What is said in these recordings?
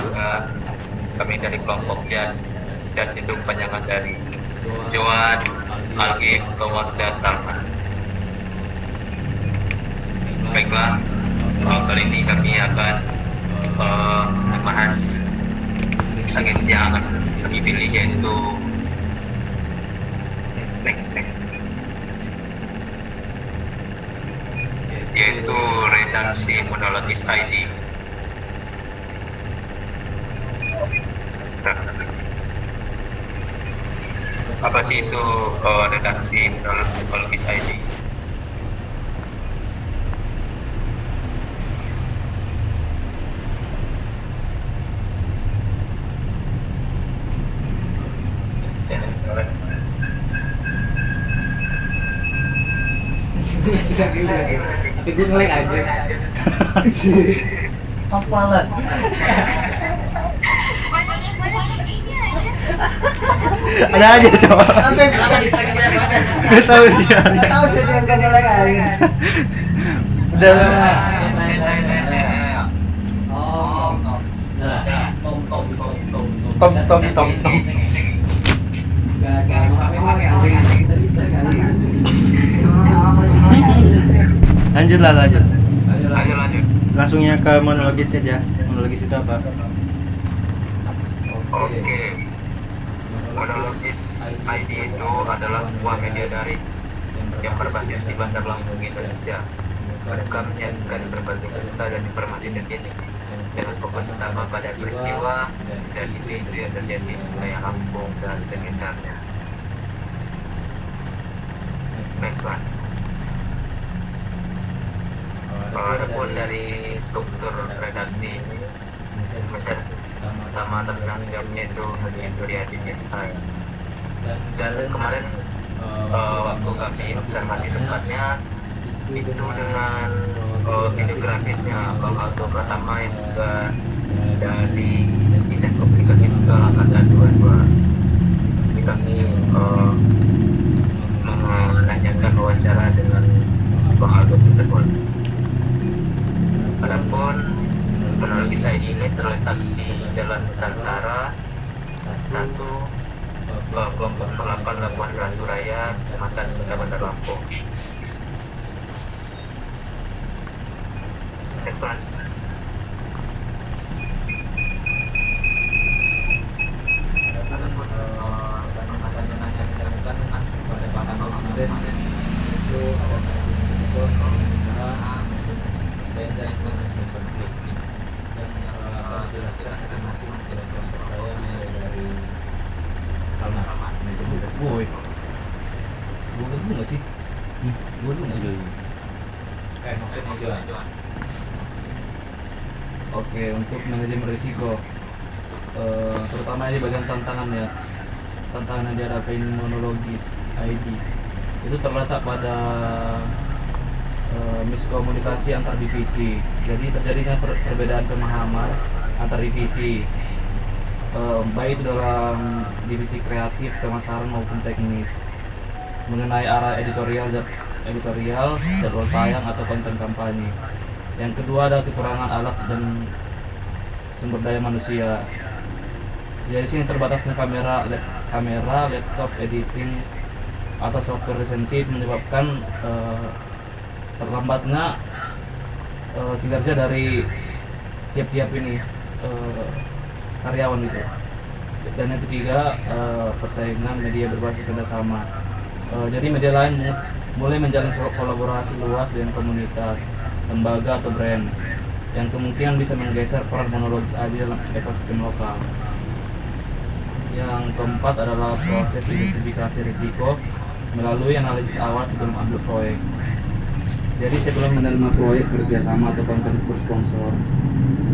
juga kami dari kelompok Jazz. Jazz itu kepanjangan dari Joan, Algif, Thomas, dan Salman. Baiklah, kali ini kami akan membahas agensi yang akan dipilih, yaitu yaitu redaksi monologis ID. Apa sih itu redaksi monologis ID? Tapi gue ngelag aja. Hafalan. Ada aja coba. Sampai kenapa distract-nya banget? Gak tahu sih. Tahu sih dia nggak ngelag aja. Udah lama. Oh, nah, tom. Tom. Lanjut. Lanjut. Langsungnya ke monologis aja. Monologis itu apa? Oke. Monologis ID itu adalah sebuah media daring yang berbasis di Bandar Lampung, Indonesia. Mereka menyajikan berbagai berita dan informasi terkini dengan fokus utama pada peristiwa dan isu-isu yang terjadi di wilayah Lampung dan sekitarnya. Next one. Adapun dari struktur redaksi pertama tentang jamnya itu dari Aditya. Dan kemarin waktu kami observasi tempatnya itu dengan videografisnya, bahwa untuk pertama itu juga dari desain komunikasi visual angkatan 22. Jadi kami menanyakan wawancara dengan Bang Aldo tersebut. Adapun monologis ID ini terletak di Jalan Nusantara 1, kelompok 8 Labuan Ratu Raya, Kecamatan Kota Bandar Lampung. Next one. Woi. Gua dulu nggak sih? Gua dulu nggak jadi. Maksudnya Joan. Oke, untuk manajemen risiko, terutama di bagian tantangannya, tantangan yang dihadapin monologis ID itu terletak pada miskomunikasi antar divisi. Jadi terjadinya perbedaan pemahaman antar divisi, baik itu dalam divisi kreatif, pemasaran maupun teknis, mengenai arah editorial, jadwal tayang atau konten kampanye. Yang kedua ada kekurangan alat dan sumber daya manusia. Dari sini terbatasnya kamera, laptop editing atau software lisensi menyebabkan terlambatnya kinerja dari tiap-tiap ini karyawan gitu. Dan yang ketiga persaingan media berbasis kerjasama. Jadi media lain mulai menjalin kolaborasi luas dengan komunitas, lembaga atau brand yang kemungkinan bisa menggeser peran monologis ID dalam ekosistem lokal. Yang keempat adalah proses identifikasi risiko melalui analisis awal sebelum ambil proyek. Jadi sebelum menerima proyek kerjasama atau konten bersponsor,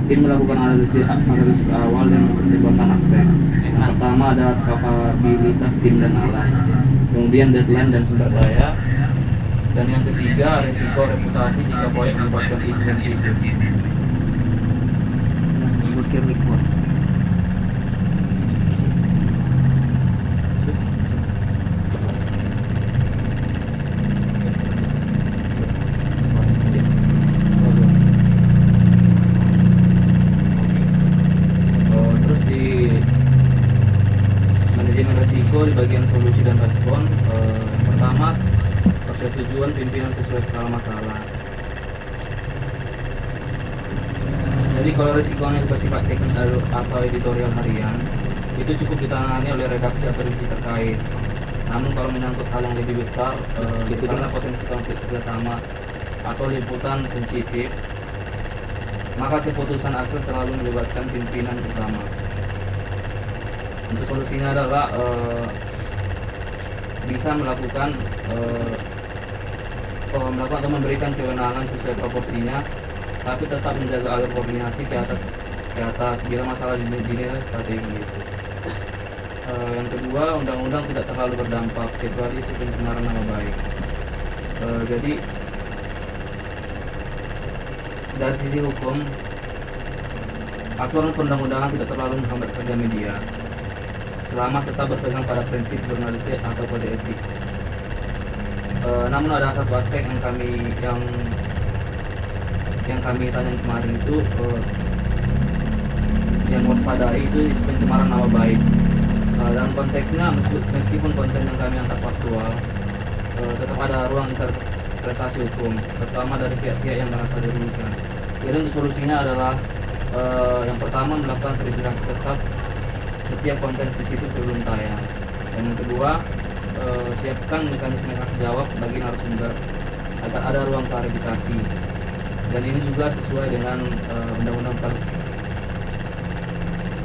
tim melakukan analisis awal yang mempertimbangkan aspek. Yang pertama adalah kapabilitas tim dan alat, kemudian deadline dan sumber daya, dan yang ketiga risiko reputasi jika proyek melibatkan isu sensitif. di bagian solusi dan respon. Yang pertama, persetujuan pimpinan sesuai skala masalah. Jadi kalau risikonya itu bersifat teknis atau editorial harian, itu cukup ditangani oleh redaksi atau divisi terkait. Namun kalau menyangkut hal yang lebih besar, misalnya potensi konflik kerjasama atau liputan sensitif, maka keputusan akhir selalu melibatkan pimpinan utama. Untuk solusinya adalah bisa melakukan atau memberikan kewenangan sesuai proporsinya, tapi tetap menjaga alur koordinasi ke atas bila masalah dinilai strategis. Yang kedua, undang-undang tidak terlalu berdampak kecuali isu pencemaran nama baik. Jadi dari sisi hukum, aturan perundang-undangan tidak terlalu menghambat kerja media selama tetap berpegang pada prinsip jurnalistik atau kode etik. Namun ada satu aspek yang kami tanya kemarin itu, yang waspadai itu isu pencemaran nama baik. Dalam konteksnya, meskipun konten yang kami angkat faktual, tetap ada ruang interpretasi hukum, terutama dari pihak-pihak yang merasa dirugikan. Jadi untuk solusinya adalah yang pertama, melakukan verifikasi ketat setiap konten CCTV sebelum tayang. Dan yang kedua, siapkan mekanisme hak jawab bagi narasumber agar ada ruang klarifikasi. Dan ini juga sesuai dengan Undang-Undang Pers.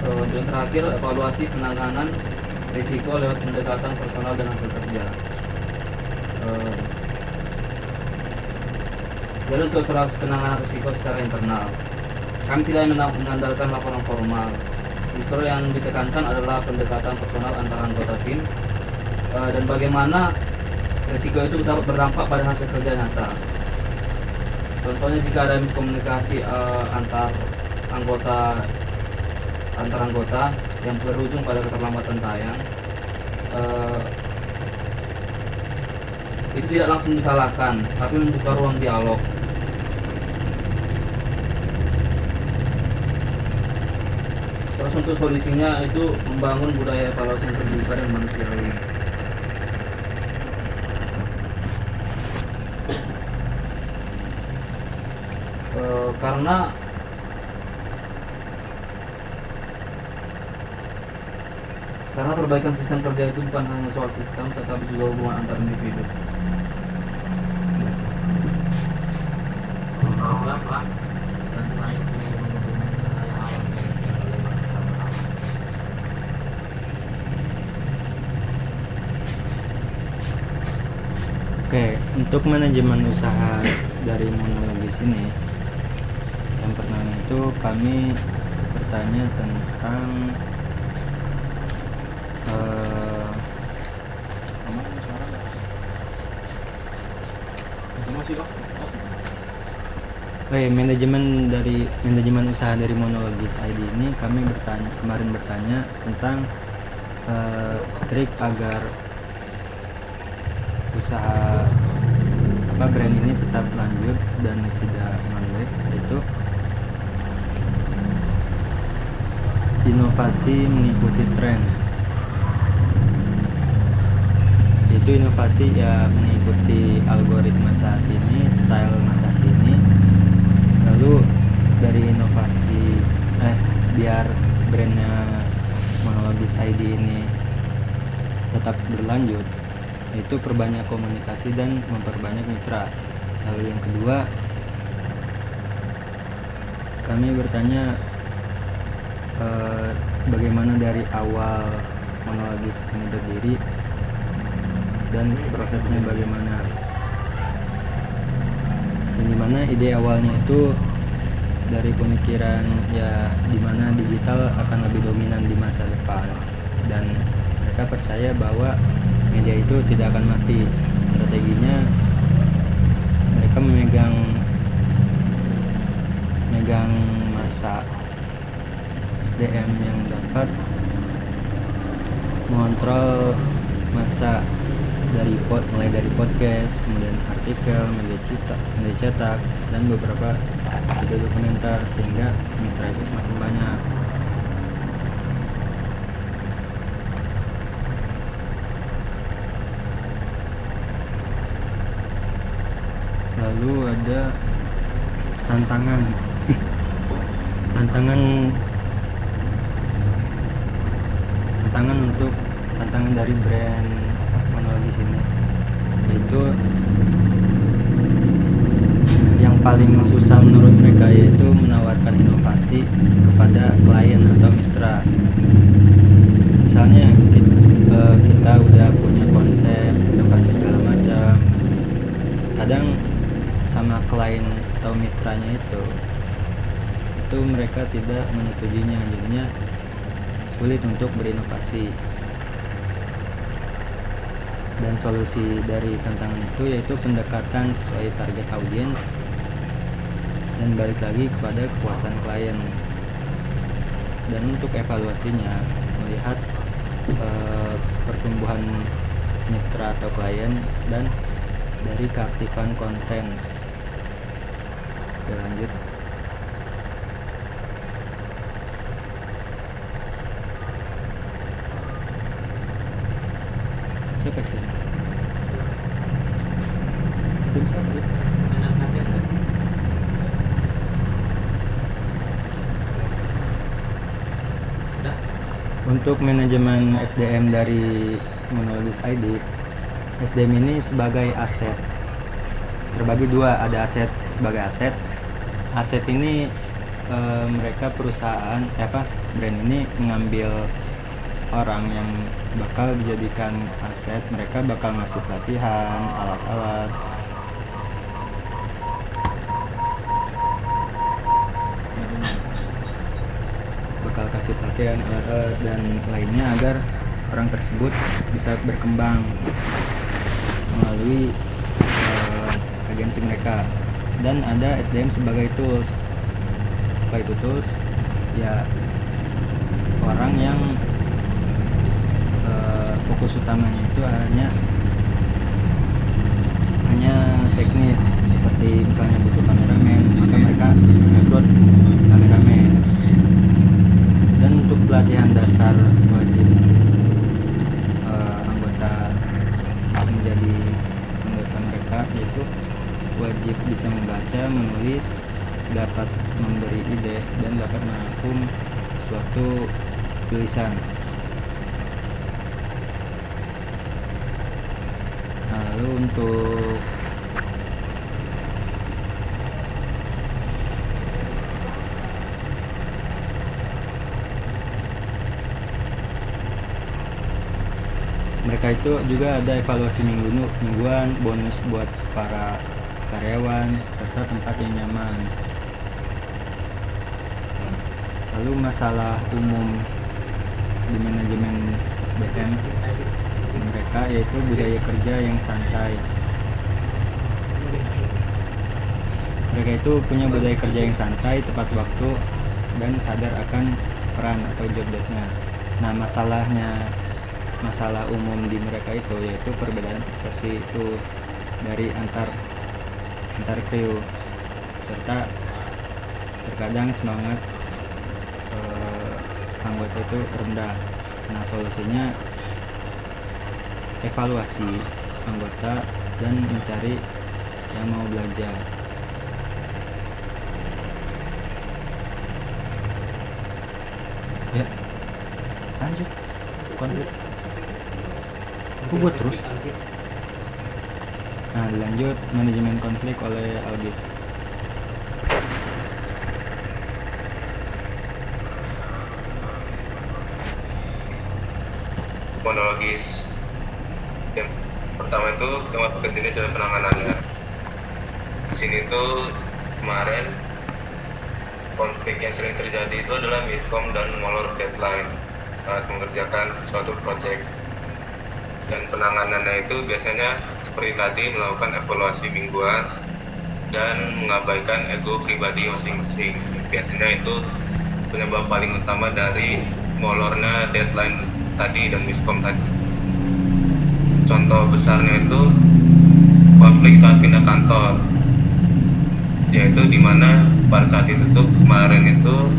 Dan terakhir, evaluasi penanganan risiko lewat pendekatan personal dan hasil kerja. Jadi untuk penanganan risiko secara internal, kami tidak mengandalkan laporan formal. Justru yang ditekankan adalah pendekatan personal antara anggota tim, dan bagaimana risiko itu dapat berdampak pada hasil kerja nyata. Contohnya jika ada miskomunikasi antar anggota yang berujung pada keterlambatan tayang, itu tidak langsung disalahkan, tapi membuka ruang dialog. Terus untuk solusinya itu membangun budaya evaluasi yang terbuka dan manusiawi. Karena perbaikan sistem kerja itu bukan hanya soal sistem, tetapi juga hubungan antar individu. Oke, untuk manajemen usaha dari monologis ini, yang pertama itu kami bertanya tentang manajemen usaha dari monologis ID ini kami kemarin bertanya tentang trik agar usaha brand ini tetap lanjut dan tidak mandek, yaitu inovasi mengikuti tren. Itu inovasi ya mengikuti algoritma saat ini, style masa kini. Lalu dari inovasi biar brandnya monologis ID ini tetap berlanjut, yaitu perbanyak komunikasi dan memperbanyak mitra. Lalu yang kedua, kami bertanya bagaimana dari awal monologis ini berdiri dan prosesnya bagaimana. Dimana ide awalnya itu dari pemikiran ya dimana digital akan lebih dominan di masa depan, dan mereka percaya bahwa media itu tidak akan mati. Strateginya mereka memegang masa SDM yang dapat mengontrol masa mulai dari podcast, kemudian artikel, media cetak, dan beberapa video dokumenter, sehingga mitra itu semakin banyak. Lalu ada tantangan tantangan tantangan dari brand monologis ini, yaitu yang paling susah menurut mereka yaitu menawarkan inovasi kepada klien atau mitra. Misalnya kita udah punya konsep inovasi segala macam, kadang sama klien atau mitranya itu mereka tidak menyetujuinya, jadinya sulit untuk berinovasi. Dan solusi dari tantangan itu yaitu pendekatan sesuai target audiens dan balik lagi kepada kepuasan klien. Dan untuk evaluasinya melihat pertumbuhan mitra atau klien dan dari keaktifan konten. Oke, lanjut. Siapa SDM? SDM siapa? Untuk manajemen SDM dari Monologis ID, SDM ini sebagai aset terbagi dua, ada aset sebagai aset. Aset ini mereka perusahaan brand ini mengambil orang yang bakal dijadikan aset, mereka bakal ngasih pelatihan, alat-alat, bakal kasih pelatihan, alat-alat dan lainnya agar orang tersebut bisa berkembang melalui agensi mereka. Dan ada SDM sebagai tools. Apa itu tools? Ya orang yang fokus utamanya itu hanya teknis, seperti misalnya butuh kameramen, maka mereka rekrut kameramen. Dan untuk pelatihan dasar wajib anggota menjadi anggota mereka, yaitu wajib bisa membaca, menulis, dapat memberi ide, dan dapat merangkum suatu tulisan. Lalu untuk mereka itu juga ada evaluasi mingguan, bonus buat para karyawan, serta tempat yang nyaman. Lalu masalah umum di manajemen SDM mereka yaitu budaya kerja yang santai. Mereka itu punya budaya kerja yang santai, tepat waktu, dan sadar akan peran atau job desk-nya. Nah, masalah umum di mereka itu yaitu perbedaan persepsi itu dari antar kru, serta terkadang semangat anggota itu rendah. Nah, solusinya evaluasi anggota dan mencari yang mau belajar. Ya, lanjut konflik. Aku buat terus. Nah, lanjut manajemen konflik oleh Algif. Monologis. Yang pertama itu termasuk jenis dan penanganannya. Di sini tuh kemarin konflik yang sering terjadi itu adalah miskom dan molor deadline saat mengerjakan suatu proyek. Dan penanganannya itu biasanya seperti tadi melakukan evaluasi mingguan dan mengabaikan ego pribadi masing-masing. Biasanya itu penyebab paling utama dari molornya deadline tadi dan miskom tadi. Contoh besarnya itu konflik saat pindah kantor, yaitu dimana pada saat itu tuh kemarin itu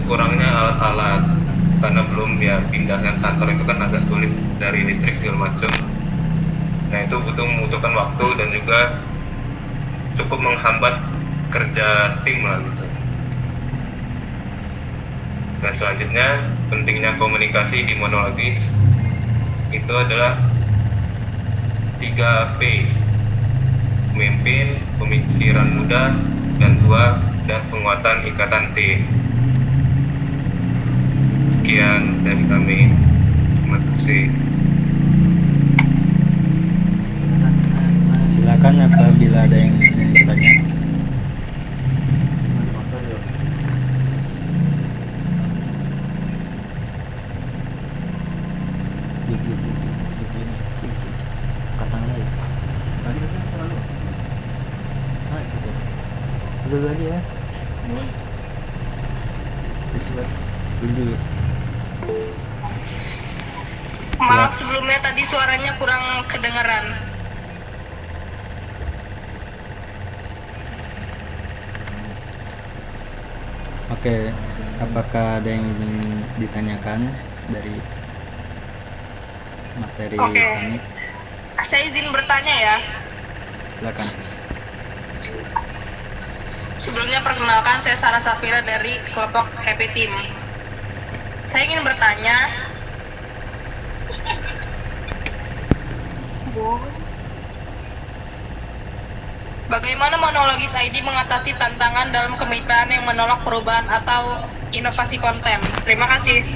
kurangnya alat-alat karena belum ya pindahnya kantor itu kan agak sulit dari listrik segala macam. Nah, itu membutuhkan waktu dan juga cukup menghambat kerja tim lah gitu. Nah, selanjutnya pentingnya komunikasi di monologis itu adalah 3P: pemimpin, pemikiran muda, dan penguatan ikatan tim. Sekian dari kami. Terima kasih. Silakan apabila ada yang ingin bertanya. Katanya ya. Dulu lagi ya. Dulu. Maaf sebelumnya tadi suaranya kurang kedengaran. Oke, apakah ada yang ingin ditanyakan dari materi Oke. kami? Saya izin bertanya ya. Silakan. Sebelumnya perkenalkan, saya Sarah Safira dari kelompok Happy Team. Saya ingin bertanya, bagaimana monologis ID mengatasi tantangan dalam kemitraan yang menolak perubahan atau inovasi konten? Terima kasih.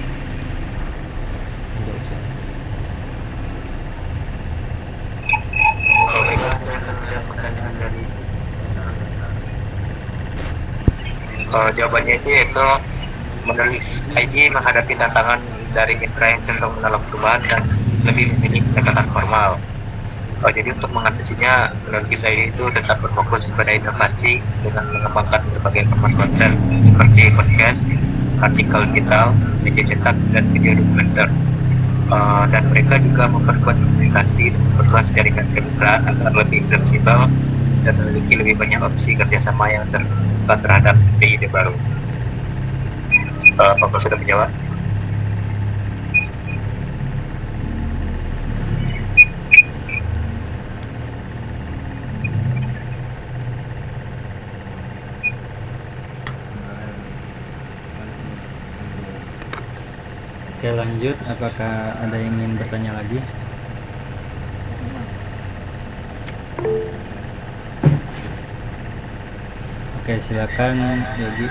Jauh saja. Baiklah, saya akan menjawab pertanyaan dari jawabannya itu yaitu menulis ID menghadapi tantangan dari mitra yang cenderung menolak perubahan dan lebih memilih pendekatan formal. Jadi untuk mengatasinya, menulis ID itu tetap berfokus pada inovasi dengan mengembangkan berbagai format konten seperti podcast, artikel digital, media cetak, dan video dokumenter. Dan mereka juga memperkuat komunikasi dan memperluas jaringan kemitraan agar lebih fleksibel dan memiliki lebih banyak opsi kerjasama yang terbuka terhadap ide baru. Bapak sudah menjawab? Oke, lanjut. Apakah ada yang ingin bertanya lagi? Oke, silakan Yogi.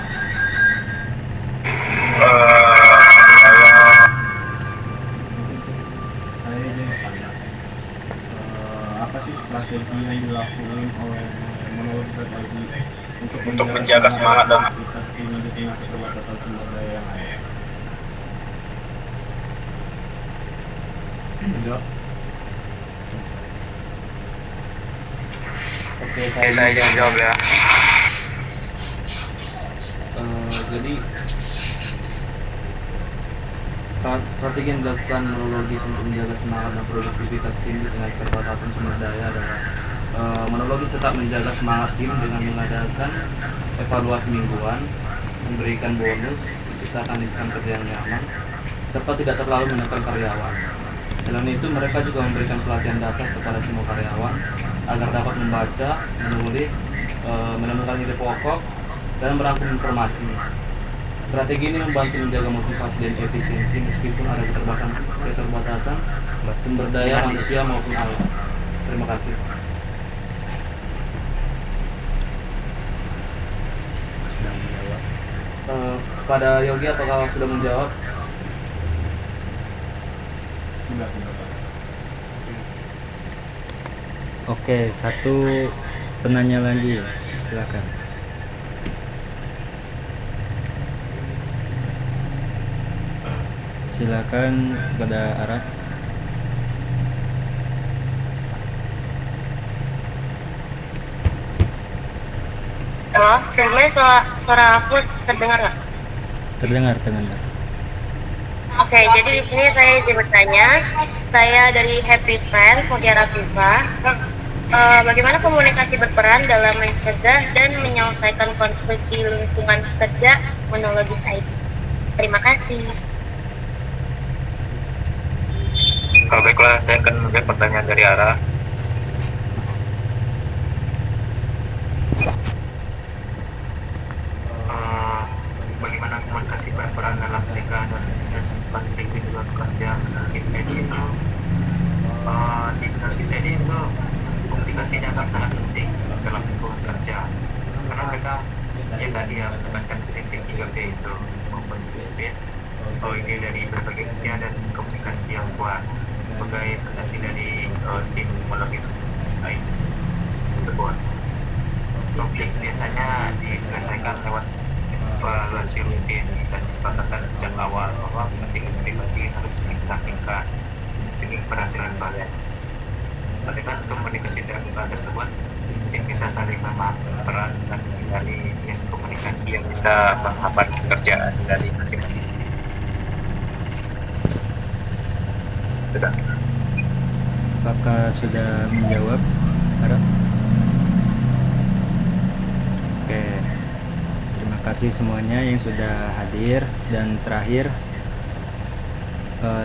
Saya ingin bertanya, apa sih strategi yang dilakukan oleh monologis ID untuk menjaga semangat dan aktivitas tim di tengah keterbatasan sumber daya yang ada? Menjawab. Oke, Saya jawab ya. Jadi strategi yang dilakukan monologis untuk menjaga semangat dan produktivitas tim di tengah keterbatasan sumber daya adalah monologis tetap menjaga semangat tim dengan mengadakan evaluasi mingguan, memberikan bonus, menciptakan lingkungan kerja yang nyaman, serta tidak terlalu menekan karyawan. Selain itu, mereka juga memberikan pelatihan dasar kepada semua karyawan agar dapat membaca, menulis, menemukan ide pokok, dan merangkum informasi. Strategi ini membantu menjaga motivasi dan efisiensi meskipun ada keterbatasan sumber daya manusia maupun alat. Terima kasih. Sudah menjawab. Pada Yogi, apakah sudah menjawab? Oke, satu penanya lagi. Silakan. Silakan kepada Ara. Halo, sebelumnya suara aku terdengar nggak? Terdengar. Oke, jadi di sini saya izin bertanya. Saya dari Happy Friends, Mutiara Viva. Bagaimana komunikasi berperan dalam mencegah dan menyelesaikan konflik di lingkungan kerja monologis ID? Terima kasih. Baiklah, saya akan menjawab pertanyaan dari Ara. berperan dalam mencegah dan penting di luar kerja. Penulis ID itu di penulis ID itu komunikasinya akan sangat penting dalam lingkungan kerja, karena mereka yang tadi ya menekankan prinsip 3P itu, maupun OID dari berbagai usia dan komunikasi yang kuat sebagai fondasi dari tim penulis ID tersebut. Konflik biasanya diselesaikan lewat evaluasi rutin dan kesepakatan sejak awal bahwa kepentingan pribadi harus dikesampingkan demi keberhasilan kalian. Dengan komunikasi terbuka tersebut, tim bisa saling memahami peran dan menghindari miskomunikasi yang bisa menghambat pekerjaan dari masing-masing. Sudah. Apakah sudah menjawab, Harap? Oke, terima kasih semuanya yang sudah hadir. Dan terakhir,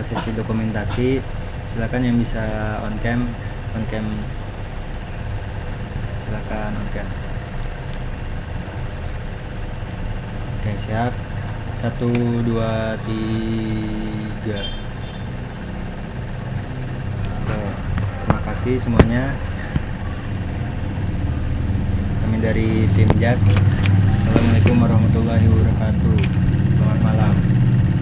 sesi dokumentasi, silakan yang bisa on cam, silakan on cam. Oke, siap. 1, 2, 3. Oke, terima kasih semuanya. Kami dari tim Judge. Assalamualaikum warahmatullahi wabarakatuh. Selamat malam.